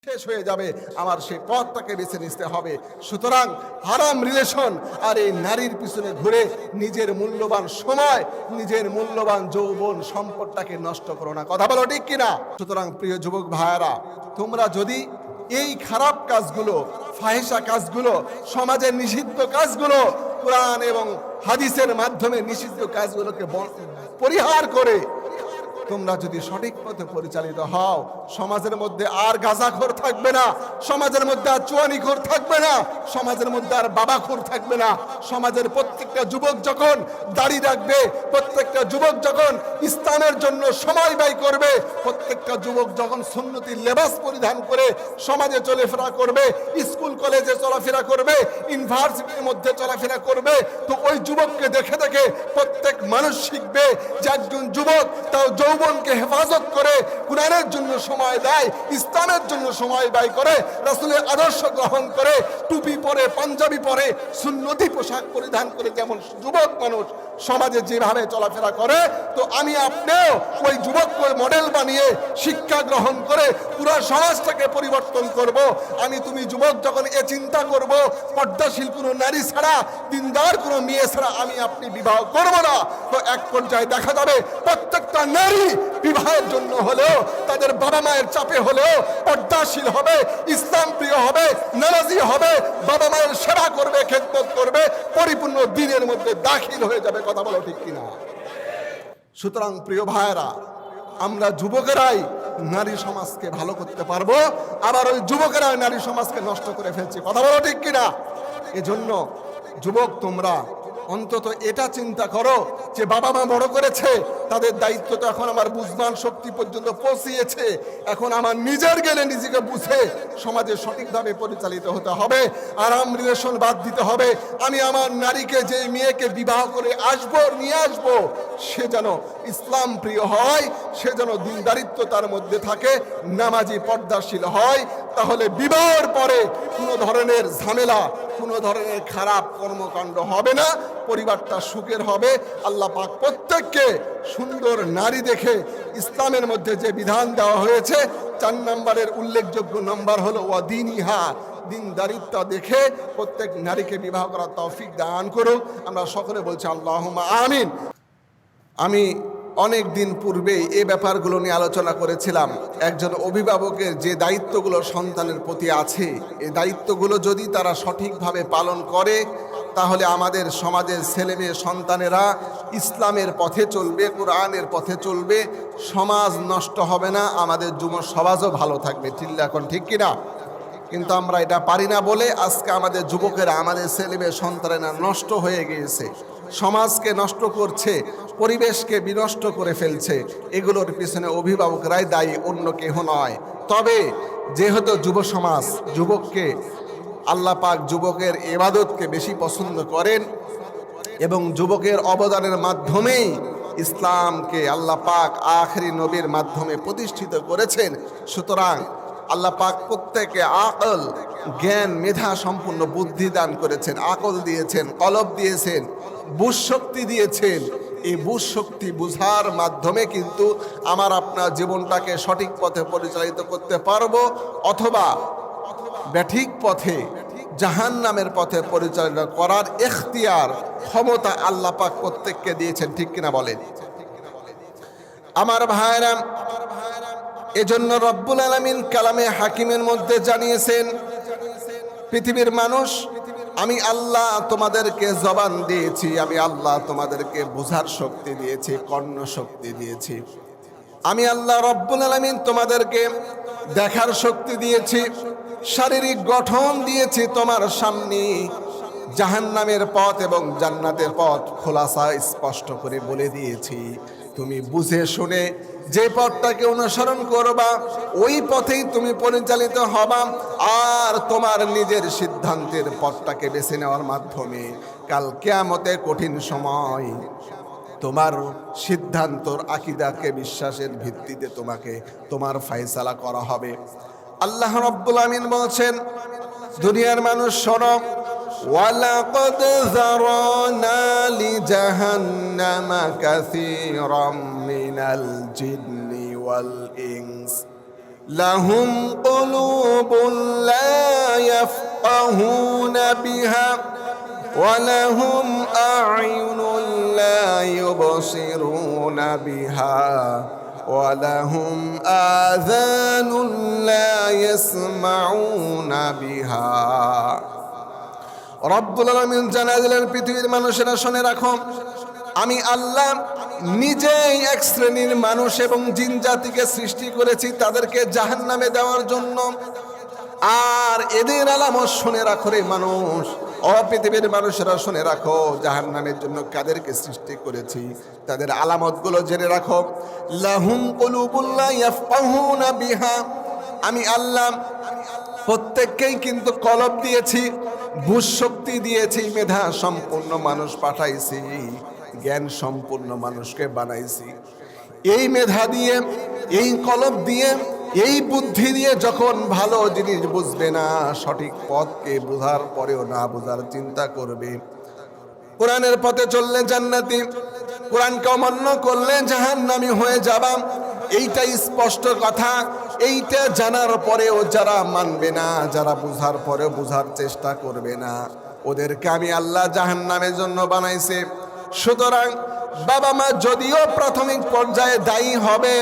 শেষ হয়ে যাবে, আমার সেই পথটাকে বেছে নিতে হবে। সুতরাং হারাম রিলেশন আর এই নারীর পিছনে ঘুরে নিজের মূল্যবান সময়, নিজের মূল্যবান যৌবন সম্পদটাকে নষ্ট করো না। কথা বলো ঠিক কিনা? সুতরাং প্রিয় যুবক ভাইয়েরা, তোমরা যদি এই খারাপ কাজগুলো, ফাহিশা কাজগুলো, সমাজের নিষিদ্ধ কাজগুলো, কোরআন এবং হাদিসের মাধ্যমে নিষিদ্ধ কাজগুলোকে পরিহার করে তোমরা যদি সঠিক পথে পরিচালিত হও, সমাজের মধ্যে আর গাঁজাখোর থাকবে না, সমাজের মধ্যে আর চুয়ানিখোর থাকবে না, সমাজের মধ্যে আর বাবাখোর থাকবে না। সমাজের প্রত্যেকটা যুবক যখন দাড়ি রাখবে, প্রত্যেকটা যুবক যখন ইসলামের জন্য সময় ব্যয় করবে, প্রত্যেকটা যুবক যখন সুন্নতি লেবাস পরিধান করে সমাজে চলাফেরা করবে, স্কুল কলেজে চলাফেরা করবে, ইউনিভার্সিটির মধ্যে চলাফেরা করবে, তো ওই যুবককে দেখে দেখে প্রত্যেক মানুষ শিখবে যে একজন যুবক তাও যৌবনকে হেফাজত করে কুরআনের জন্য সময় দেয়, ইসলামের জন্য সময় ব্যয় করে, রাসূলের আদর্শ গ্রহণ করে, টুপি পরে, পাঞ্জাবি পরে, সুন্নতি পোশাক পরিধান করে যেমন যুবক মানুষ সমাজে যেভাবে চলাফেরা করে, তো আমি আপনিও ওই যুবককে মডেল বানিয়ে শিক্ষা গ্রহণ করে পুরো সমাজটাকে পরিবর্তন করব। আমি তুমি যুবক যখন এ চিন্তা করব পর্দাশীল কোনো নারী ছাড়া, দিনদার কোনো মেয়ে ছাড়া আমি আপনি বিবাহ করব না, তো এক পর্যায়ে দেখা যাবে প্রত্যেকটা নারী বিবাহের জন্য হলেও, তাদের বাবা মায়ের চাপে হলেও পর্দাশীল হবে, ইসলাম প্রিয় হবে, নামাজি হবে, বাবা মায়ের সেবা করবে, খেদমত করবে, পরিপূর্ণ দ্বীনের মধ্যে দাখিল হয়ে যাবে। কথা বলো ঠিক কিনা? সুতরাং প্রিয় ভাইয়েরা, আমরা যুবকেরাই নারী সমাজকে ভালো করতে পারবো, আবার ওই যুবকেরাই নারী সমাজকে নষ্ট করে ফেলছে। কথা বলো ঠিক কিনা? এজন্য যুবক তোমরা অন্তত এটা চিন্তা করো যে বাবা মা বড় করেছে, তাদের দায়িত্ব তো এখন আমার বুঝবান শক্তি পর্যন্ত পৌঁছিয়েছে, এখন আমার নিজের জ্ঞানে নিজেকে বুঝে সমাজে সঠিকভাবে পরিচালিত হতে হবে, আরাম রিলেশন বাদ দিতে হবে। আমি আমার নারীকে, যে মেয়েকে বিবাহ করে নিয়ে আসবো, সে যেন ইসলাম প্রিয় হয়, সে যেন দিনদারিত্ব তার মধ্যে থাকে, নামাজি পর্দাশীল হয়, তাহলে বিবাহের পরে কোনো ধরনের ঝামেলা, কোনো ধরনের খারাপ কর্মকাণ্ড হবে না, পরিবারটা সুখের হবে। আল্লাহ পাক প্রত্যেককে সুন্দর নারী দেখে ইসলামের মধ্যে যে বিধান দেওয়া হয়েছে, 4 নম্বরের উল্লেখযোগ্য নম্বর হলো ওয়াদিনিহা, দিনদারিত্ব দেখে প্রত্যেক নারীকে বিবাহ করার তৌফিক দান করুন। আমরা সকলে বলছি আল্লাহুম্মা আমিন। আমি অনেক দিন পূর্বেই এই ব্যাপারগুলো নিয়ে আলোচনা করেছিলাম। একজন অভিভাবকের যে দায়িত্বগুলো সন্তানের প্রতি আছে, এই দায়িত্বগুলো যদি তারা সঠিকভাবে পালন করে, তাহলে আমাদের সমাজের ছেলে মেয়ে সন্তানেরা ইসলামের পথে চলবে, কোরআনের পথে চলবে, সমাজ নষ্ট হবে না, আমাদের যুব সমাজও ভালো থাকবে। এখন ঠিক কিনা? কিন্তু আমরা এটা পারি না বলে আজকে আমাদের যুবকেরা, আমাদের ছেলে মেয়ে সন্তানেরা নষ্ট হয়ে গিয়েছে, সমাজকে নষ্ট করছে, পরিবেশকে বিনষ্ট করে ফেলছে। এগুলোর পিছনে অভিভাবকরাই দায়ী, অন্য কেহ নয়। তবে যেহেতু যুব সমাজ, যুবককে আল্লাহ পাক যুবকের ইবাদতকে বেশি পছন্দ করেন এবং যুবকের অবদানের মাধ্যমেই ইসলামকে আল্লাহ পাক আখেরি নবীর মাধ্যমে প্রতিষ্ঠিত করেছেন, সুতরাং আল্লাহ পাক প্রত্যেকে আকল, জ্ঞান, মেধা সম্পূর্ণ বুদ্ধি দান করেছেন, আকল দিয়েছেন, কলব দিয়েছেন, বুঝ শক্তি দিয়েছেন। এই বুঝ শক্তি বুঝার মাধ্যমে কিন্তু আমার আপনার জীবনটাকে সঠিক পথে পরিচালিত করতে পারবো, অথবা ব্যাঠিক পথে, জাহান্নামের পথে পরিচালনা করার এখতিয়ার, ক্ষমতা আল্লাহ পাক প্রত্যেককে দিয়েছেন। ঠিক কিনা বলেন? আমার ভাইরা, এজন্য রব্বুল আলামিন কালামে হাকিমের মধ্যে জানিয়েছেন, পৃথিবীর মানুষ, আমি আল্লাহ তোমাদেরকে জবান দিয়েছি, আমি আল্লাহ তোমাদেরকে বুঝার শক্তি দিয়েছি, কর্ণ শক্তি দিয়েছি, আমি আল্লাহ রব্বুল আলামিন তোমাদেরকে দেখার শক্তি দিয়েছি, শারীরিক গঠন দিয়েছি, তোমার সামনে জাহান্নামের পথ এবং জান্নাতের পথ খোলাসা স্পষ্ট করে বলে দিয়েছি। তুমি বুঝে শুনে যে পথটাকে অনুসরণ করবা, ওই পথেই তুমি পরিচালিত হবা। আর তোমার নিজের সিদ্ধান্তের পথটাকে বেছে নেওয়ার মাধ্যমে কাল কিয়ামতে কঠিন সময় তোমার সিদ্ধান্তর আকীদাকে বিশ্বাসের ভিত্তিতে তোমাকে তোমার ফায়সালা করা হবে। আল্লাহ রাব্বুল আমিন বলছেন, দুনিয়ার মানুষ শোনো, ওয়ালাকাদ যারানা লিজাহান্নামা কাসীরাম মিনাল জিন্নি ওয়াল ইনস লাহুম কুলুবুন লা ইয়াফকাহুনা বিহা ওয়া লাহুম আ'য়ুনুন লা ইউবসিরুনা বিহা ওয়া লাহুম আযানুন লা ইয়াসমাউনা বিহা। রব্বুল আলামিন জানালেন, পৃথিবীর মানুষেরা শুনে রাখো, আমি আল্লাহ নিজেই এক শ্রেণীর মানুষ এবং জিন জাতিকে সৃষ্টি করেছি তাদেরকে জাহান্নামে দেওয়ার জন্য। আর এদের আলামত শুনে রাখো রে মানুষ, পৃথিবীর মানুষেরা শুনে রাখো, জাহান্নামের জন্য কাদেরকে সৃষ্টি করেছি তাদের আলামতগুলো জেনে রাখো। লাহুম কুলুবুন লা ইয়াফকাহুনা বিহা, আমি আল্লাহ প্রত্যেককেই কিন্তু কলব দিয়েছি, বুঝশক্তি দিয়েছি, মেধা সম্পূর্ণ মানুষ পাঠাইছি, জ্ঞান সম্পূর্ণ মানুষকে বানাইছি। এই মেধা দিয়ে, এই কলব দিয়ে, এই বুদ্ধি দিয়ে যখন ভালো জিনিস বুঝবে না, সঠিক পথকে বোঝার পরেও না বোঝার চিন্তা করবে, কোরআনের পথে চললে জান্নাতি, কোরআনকে অমান্য করলে জাহান্নামী হয়ে যাবা, এইটাই স্পষ্ট কথা। এইটা জানার পরেও যারা মানবে না, যারা বুঝার পরেও বুঝার চেষ্টা করবে না, ওদেরকে আমি আল্লাহ জাহান্নামের জন্য বানাইছে। সুতরাং বাবা মা যদিও প্রাথমিক পর্যায়ে দায়ী হবে,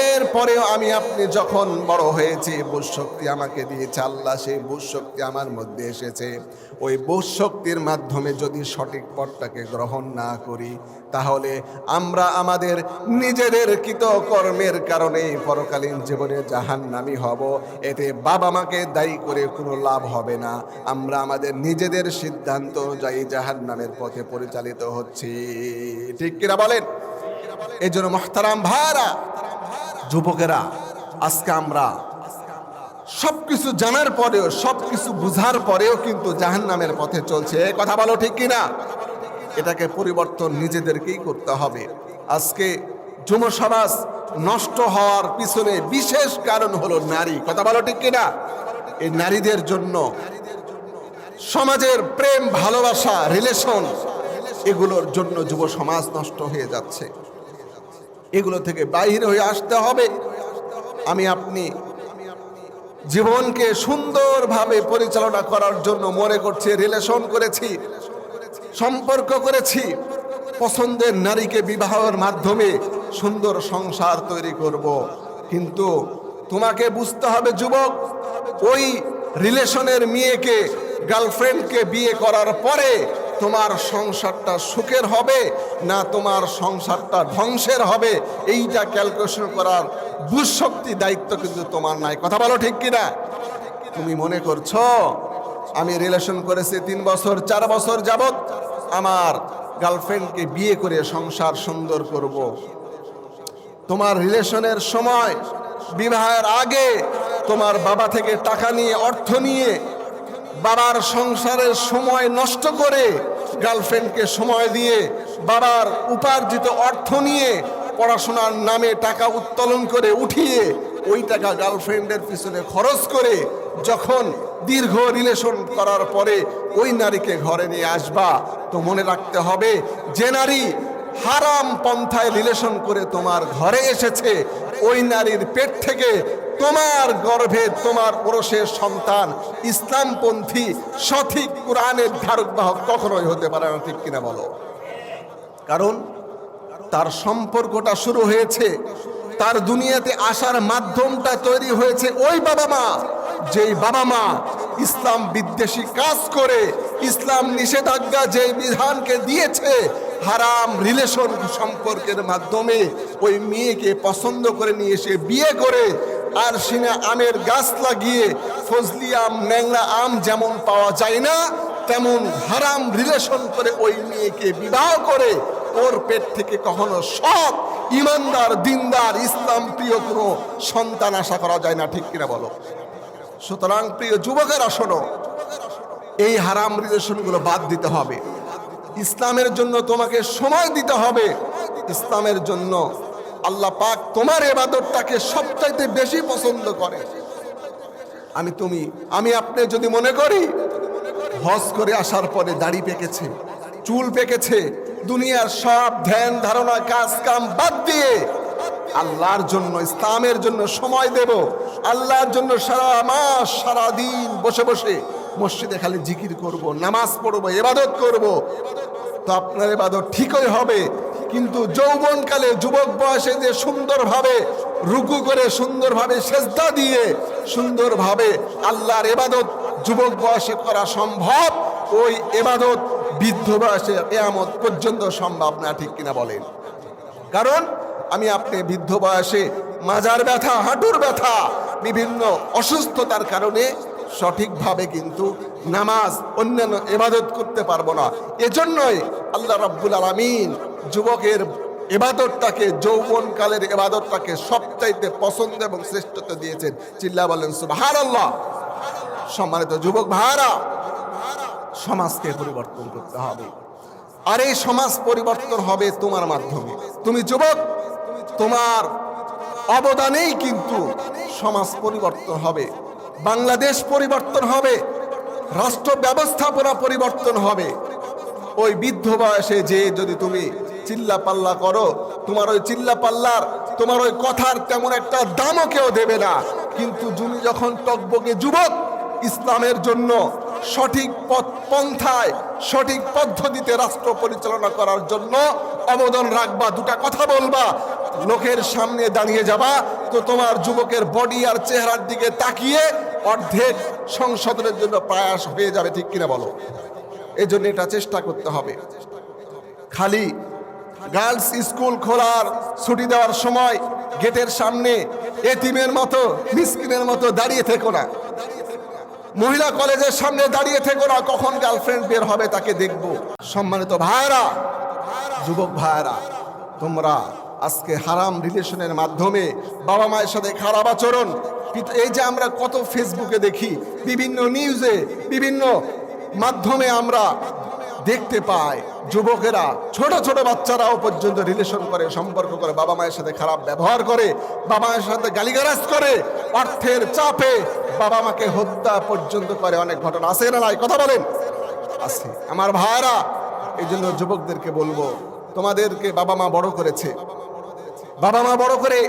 এরপরেও আমি আপনি যখন বড় হয়েছি, বুঝশক্তি আমাকে দিয়েছে আল্লাহ, সেই বুঝশক্তি আমার মধ্যে এসেছে, ওই বুঝশক্তির মাধ্যমে যদি সঠিক পথটাকে গ্রহণ না করি, তাহলে আমরা আমাদের নিজেদের কৃত কর্মের কারণে পরকালীন জীবনে জাহান্নামী হব। এতে বাবা মাকে দায়ী করে কোনো লাভ হবে না, আমরা আমাদের নিজেদের সিদ্ধান্ত অনুযায়ী জাহান্নামের পথে পরিচালিত হচ্ছি। ঠিক কিনা বলেন? এই জন্য মুহতারাম ভাইরা, যুবকেরা, আজকে আমরা সবকিছু জানার পরেও, সবকিছু বুঝার পরেও কিন্তু জাহান্নামের পথে চলছে। কথা বলো ঠিক কিনা? এটাকে পরিবর্তন নিজেদেরকেই করতে হবে। আজকে যুব সমাজ নষ্ট হওয়ার পিছনে বিশেষ কারণ হলো নারী। কথা বলো ঠিক কিনা? এই নারীদের জন্য সমাজের প্রেম, ভালোবাসা, রিলেশন, এগুলোর জন্য যুব সমাজ নষ্ট হয়ে যাচ্ছে। এগুলো থেকে বাইরে হয়ে আসতে হবে। আমি আপনি জীবনকে সুন্দরভাবে পরিচালনা করার জন্য মনে করছি, রিলেশন করেছি, সম্পর্ক করেছি, পছন্দের নারীকে বিবাহের মাধ্যমে সুন্দর সংসার তৈরি করব। কিন্তু তোমাকে বুঝতে হবে যুবক, ওই রিলেশনের মেয়েকে, গার্লফ্রেন্ডকে বিয়ে করার পরে তোমার সংসারটা সুখের হবে না তোমার সংসারটা ধ্বংসের হবে, এইটা ক্যালকুলেশন করার বুঝশক্তি, দায়িত্ব কিন্তু তোমার নাই। কথা বলো ঠিক কিনা? তুমি মনে করছো আমি রিলেশন করেছি 3 বছর 4 বছর যাবত, আমার গার্লফ্রেন্ডকে বিয়ে করে সংসার সুন্দর করব। তোমার রিলেশনের সময়, বিবাহের আগে তোমার বাবা থেকে টাকা নিয়ে, অর্থ নিয়ে, বাবার সংসারের সময় নষ্ট করে, গার্লফ্রেন্ডকে সময় দিয়ে, বাবার উপার্জিত অর্থ নিয়ে, পড়াশোনার নামে টাকা উত্তোলন করে উঠিয়ে ওই টাকা গার্লফ্রেন্ডের পিছনে খরচ করে যখন দীর্ঘ রিলেশন করার পরে ওই নারীকে ঘরে নিয়ে আসবা, তো মনে রাখতে হবে যে নারী হারাম পন্থায় রিলেশন করে তোমার ঘরে এসেছে, ওই নারীর পেট থেকে তোমার গর্ভে তোমার ওরসের সন্তান ইসলামপন্থী, সঠিক কোরআনের ধারক বাহক কখনোই হতে পারে না। ঠিক কিনা বলো? কারণ তার সম্পর্কটা শুরু হয়েছে, তার দুনিয়াতে আসার মাধ্যমটা তৈরি হয়েছে ওই বাবা মা, যেই বাবা মা ইসলাম বিদ্বেষী কাজ করে, ইসলাম নিষেধাজ্ঞা যে বিধানকে দিয়েছে, হারাম রিলেশন সম্পর্কের মাধ্যমে ওই মেয়েকে পছন্দ করে নিয়ে এসে বিয়ে করে, আর সিনা আমের গাছ লাগিয়ে ফজলি আম, ন্যাংরা আম যেমন পাওয়া যায় না, তেমন হারাম রিলেশন করে ওই মেয়েকে বিবাহ করে ওর পেট থেকে কখনো সৎ, ইমানদার, দিনদার, ইসলাম প্রিয় কোনো সন্তান আশা করা যায় না। ঠিক কিনা বলো? সুতরাং প্রিয় যুবকেরা শোনো, এই হারাম রিলেশনগুলো বাদ দিতে হবে। ইসলামের জন্য তোমাকে সময় দিতে হবে। ইসলামের জন্য আল্লাহ পাক তোমার ইবাদতটাকে সবচাইতে বেশি পছন্দ করে। আমি আপনি যদি মনে করি হজ করে আসার পরে দাড়ি পেকেছে, চুল পেকেছে, দুনিয়ার সব ধ্যান ধারণা কাজ কাম বাদ দিয়ে আল্লাহর জন্য, ইসলামের জন্য সময় দেব, আল্লাহর জন্য সারা মাস সারা দিন বসে বসে মসজিদে খালি জিকির করব, নামাজ পড়বো, ইবাদত করব, তো আপনার ইবাদত ঠিকই হবে। কিন্তু যৌবনকালে যুবক বয়সে যে সুন্দরভাবে রুকু করে সুন্দরভাবে সেজদা দিয়ে সুন্দরভাবে আল্লাহর ইবাদত যুবক বয়সে করা সম্ভব, ওই ইবাদত বৃদ্ধ বয়সে কিয়ামত পর্যন্ত সম্ভব না, ঠিক কিনা বলেন? কারণ আমি আপনি বৃদ্ধ বয়সে মাজার ব্যথা, হাঁটুর ব্যথা, বিভিন্ন অসুস্থতার কারণে সঠিকভাবে কিন্তু নামাজ অন্যান্য ইবাদত করতে পারবো না। এজন্যই আল্লাহ রাব্বুল আলামিন যুবকের ইবাদতটাকে, যৌবনকালের ইবাদতটাকে সবচাইতে পছন্দ এবং শ্রেষ্ঠত্ব দিয়েছেন। চিল্লা বলেন সুবহানাল্লাহ। সম্মানিত যুবক ভাইরা, সমাজকে পরিবর্তন করতে হবে, আর এই সমাজ পরিবর্তন হবে তোমার মাধ্যমে। তুমি যুবক, তোমার অবদানেই কিন্তু সমাজ পরিবর্তন হবে, বাংলাদেশ পরিবর্তন হবে, রাষ্ট্র ব্যবস্থাপনা পরিবর্তন হবে। ওই বৃদ্ধ বয়সে যে যদি তুমি চিল্লা পাল্লা করো, তোমার ওই চিল্লা পাল্লার, তোমার ওই কথার তেমন একটা দামও কেউ দেবে না। কিন্তু তুমি যখন টকবকে যুবক, ইসলামের জন্য সঠিক পন্থায় সঠিক পদ্ধতিতে রাষ্ট্র পরিচালনা করার জন্য অবদান রাখবা, দুটা কথা বলবা, লোকের সামনে দাঁড়িয়ে যাবা, তো তোমার যুবকের বডি আর চেহারার দিকে তাকিয়ে অর্ধেক সংশোধনের জন্য প্রয়াস হয়ে যাবে, ঠিক কিনা বলো? এই জন্য এটা চেষ্টা করতে হবে। খালি গার্লস স্কুল খোলার ছুটি দেওয়ার সময় গেটের সামনে এতিমের মতো, মিসকিনের মতো দাঁড়িয়ে থেকো না। মহিলা কলেজের সামনে দাঁড়িয়ে থেকো না, কখন গার্লফ্রেন্ড বের হবে তাকে দেখবো। সম্মানিত ভাইরা, যুবক ভাইরা, তোমরা আজকে হারাম রিলেশনের মাধ্যমে বাবা মায়ের সাথে খারাপ আচরণ, এই যে আমরা কত ফেসবুকে দেখি, বিভিন্ন নিউজে, বিভিন্ন মাধ্যমে আমরা দেখতে পাই, যুবকেরা, ছোট ছোট বাচ্চারাও পর্যন্ত রিলেশন করে, সম্পর্ক করে, বাবা মায়ের সাথে খারাপ ব্যবহার করে, বাবা মায়ের সাথে গালিগালাজ করে, অর্থের চাপে বাবা মাকে হত্যা পর্যন্ত করে। অনেক ঘটনা আছে না নাই? কথা বলেন। আছে আমার ভাইরা। এই জন্য যুবকদেরকে বলবো, তোমাদেরকে বাবা মা বড় করেছে, বাবা মা বড় করে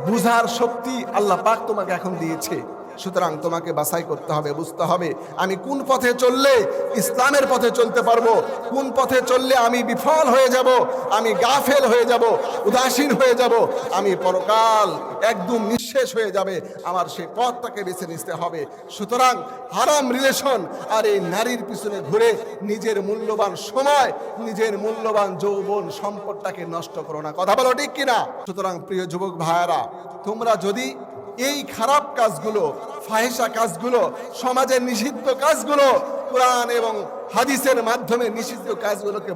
বুঝার শক্তি আল্লাহ পাক তোমাকে এখন দিয়েছে। সুতরাং তোমাকে বাছাই করতে হবে, বুঝতে হবে আমি কোন পথে চললে ইসলামের পথে চলতে পারবো, কোন পথে চললে আমি বিফল হয়ে যাব, আমি গাফেল হয়ে যাব, উদাসীন হয়ে যাব, আমি পরকাল একদম নিঃশেষ হয়ে যাবে, আমার সেই পথটাকে বেছে নিতে হবে। সুতরাং হারাম রিলেশন আর এই নারীর পিছনে ঘুরে নিজের মূল্যবান সময়, নিজের মূল্যবান যৌবন সম্পদটাকে নষ্ট করো না। কথা বলো ঠিক কিনা? সুতরাং প্রিয় যুবক ভাইয়েরা, তোমরা যদি এই খারাপ কাজগুলো, ফাহিশা কাজগুলো, সমাজের নিষিদ্ধ কাজগুলো, কোরআন এবং হাদিসের মাধ্যমে নিষিদ্ধ কাজগুলোকে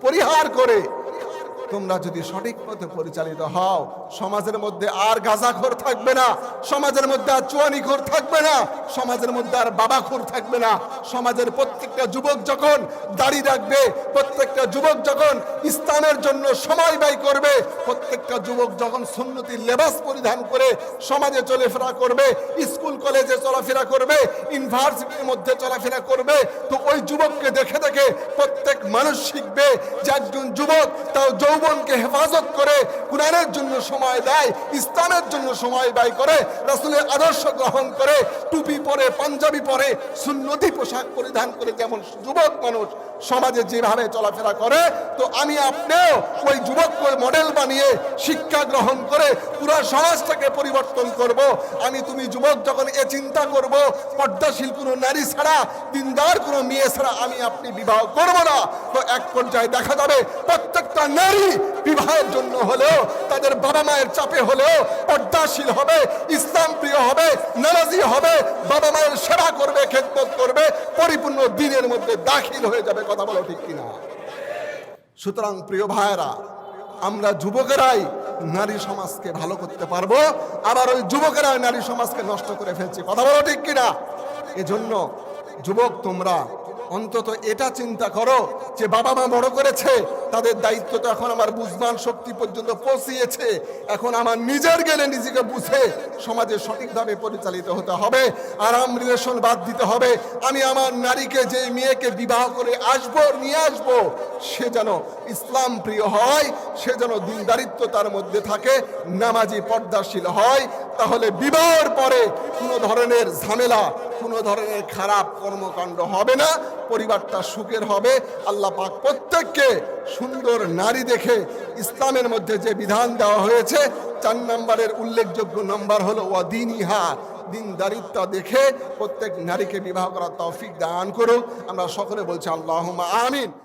পরিহার করে তোমরা যদি সঠিক পথে পরিচালিত হও, সমাজের মধ্যে আর গাঁজাখোর থাকবে না, সমাজের মধ্যে আর চুয়ানিখোর থাকবে না, সমাজের মধ্যে আর বাবাখোর থাকবে না। সমাজের প্রত্যেকটা যুবক যখন দাড়ি রাখবে, প্রত্যেকটা যুবক যখন ইসলামের জন্য সময় ব্যয় করবে, প্রত্যেকটা যুবক যখন সুন্নতি লেবাস পরিধান করে সমাজে চলাফেরা করবে, স্কুল কলেজে চলাফেরা করবে, ইউনিভার্সিটির মধ্যে চলাফেরা করবে, তো ওই যুবককে দেখে দেখে প্রত্যেক মানুষ শিখবে যে একজন যুবক তাও যৌবনকে হেফাজত করে কুরআনের জন্য সময় দেয়, ইসলামের জন্য সময় ব্যয় করে, রাসূলের আদর্শ গ্রহণ করে, টুপি পরে, পাঞ্জাবি পরে, সুন্নতি পোশাক পরিধান করে যেমন যুবক মানুষ সমাজে যেভাবে চলাফেরা করে, তো আমি আপনিও ওই যুবককে মডেল বানিয়ে শিক্ষা গ্রহণ করে পুরো সমাজটাকে পরিবর্তন করব। আমি তুমি যুবক যখন এ চিন্তা করব, পর্দাশীল কোনো নারী ছাড়া, দিনদার কোনো মেয়ে ছাড়া আমি আপনি বিবাহ করব না, তো এক পর্যায়ে দেখা যাবে প্রত্যেকটা নারী বিবাহের জন্য হলেও, তাদের বাবা মায়ের চাপে হলেও পর্দাশীল হবে, ইসলাম প্রিয় হবে, নামাজি হবে, বাবা মায়ের সেবা করবে, খেদমত করবে, পরিপূর্ণ দ্বীনের মধ্যে দাখিল হয়ে যাবে। কথা বলো ঠিক কিনা? সুতরাং প্রিয় ভাইয়েরা, আমরা যুবকেরাই নারী সমাজকে ভালো করতে পারবো, আবার ওই যুবকেরাই নারী সমাজকে নষ্ট করে ফেলছে। কথা বলো ঠিক কিনা? এজন্য যুবক তোমরা অন্তত এটা চিন্তা করো যে বাবা মা বড় করেছে, তাদের দায়িত্ব তো এখন আমার বুঝবান শক্তি পর্যন্ত পৌঁছিয়েছে। এখন আমার নিজের জ্ঞানে নিজেকে বুঝে সমাজে সঠিকভাবে পরিচালিত হতে হবে। আরাম রিলেশন বাদ দিতে হবে। আমি আমার নারীকে, যে মেয়েকে বিবাহ করে নিয়ে আসবো, সে যেন ইসলাম প্রিয় হয়, সে যেন দিনদারিত্ব তার মধ্যে থাকে, নামাজি পর্দাশীল হয়। তাহলে বিবাহের পরে কোনো ধরনের ঝামেলা, কোনো ধরনের খারাপ কর্মকাণ্ড হবে না, পরিবারটা সুখের হবে। আল্লাহ পাক প্রত্যেককে সুন্দর নারী দেখে ইসলামের মধ্যে যে বিধান দেওয়া হয়েছে, 4 নম্বরের উল্লেখযোগ্য নম্বর হলো ওয়াদিনিহা, দিনদারিত্ব দেখে প্রত্যেক নারীকে বিবাহ করার তৌফিক দান করুন। আমরা সকলে বলছি আল্লাহুম্মা আমিন।